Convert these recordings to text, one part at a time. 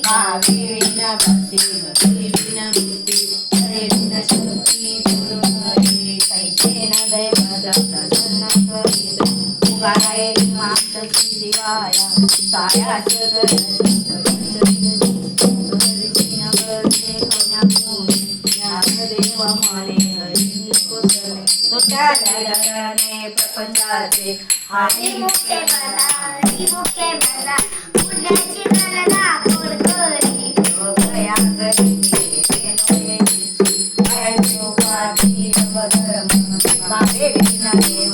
भावी विना भक्ती भक्ती विना मुक्ती हरे विना शक्ती पूर्ण कैसे न दैवत प्रसन्न करीत उगाराय मात शिवाया सायास प्रपंचाचे हरी मुखे बना हरी मुखे बना पुण्याची गणना कोण करी गया करी भावे विना देव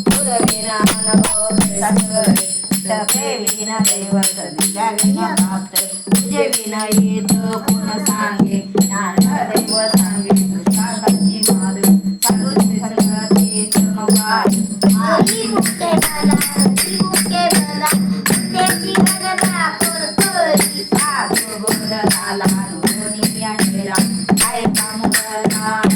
पुरविना अनुभव तपे विना दैवत विद्या विना प्राप्त तुझे विना येत कोण सांगे ज्ञान देव सांगे साक्षी माधव सगुण संगती सर्वकाळ हरी मुखे बना हरी मुखे बना पुण्याची गणना कोण करी साधू बोध झाला दोन्ही आणलेला काय काम करणार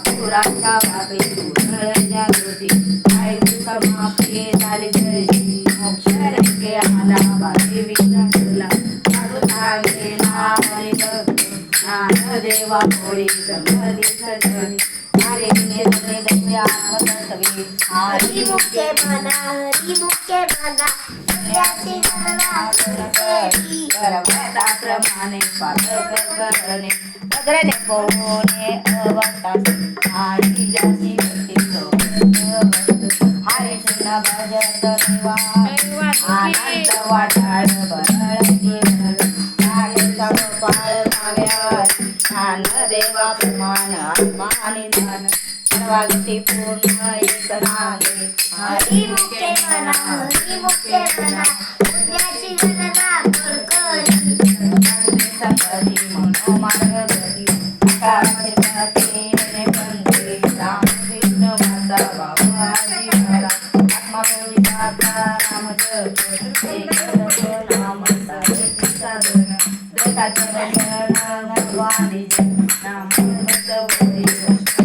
पुराच्या बाबी तुझ्या ज्योती काय समाप्ती झाली घरी मोक्ष रंगे आला बाबी विना तुला साधू सांगे ना हरी भक्त ज्ञान देवा होळी संगती सजवी हरे निर्मले दैवी आत्मतत्वे हरी मुखे बना हरी मुखे बना पुण्याची गणना करी पर्वताप्रमाणे पातक करणे अग्रणे पोहणे अवकाश हरी जासी भक्ती हरे सुना भजत देवा आनंद वाटाळ बरळती हरे सब पाळ काव्यार ज्ञान देवा प्रमाण आत्मा निधान सर्वागती पूर्ण एक नामे हरी मुखे बना हरी मुखे बना पुण्याची गणना कोण करी संगती मनोमार्गती कामती बंदे राम कृष्ण माता बाबाजी मला आत्मा प्रविष्टा राम जप एक नाम सारे साधन दत्ताचरण नरवाणी नाम भगवती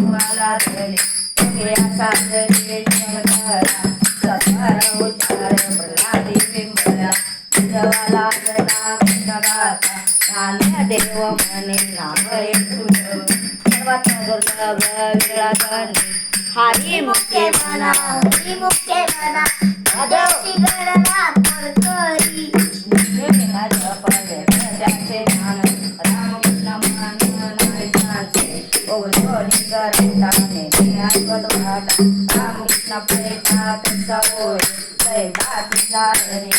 वाला धरे के साधरे जगतारा सत्कार उच्चार प्रलादी पिंपळा जवाला गणा गणाता ज्ञान देव मने नाम तुझ सर्वात दुर्लभ विराजने हरी मुखे बना हरी मुखे बना पुण्याची गणना कोण करी विना जप त्याचे ज्ञान रामकृष्ण मान शांती ओढोनी करताने ऐकत वाटा रामकृष्ण प्रेता तसा होय दैवाची जाणणे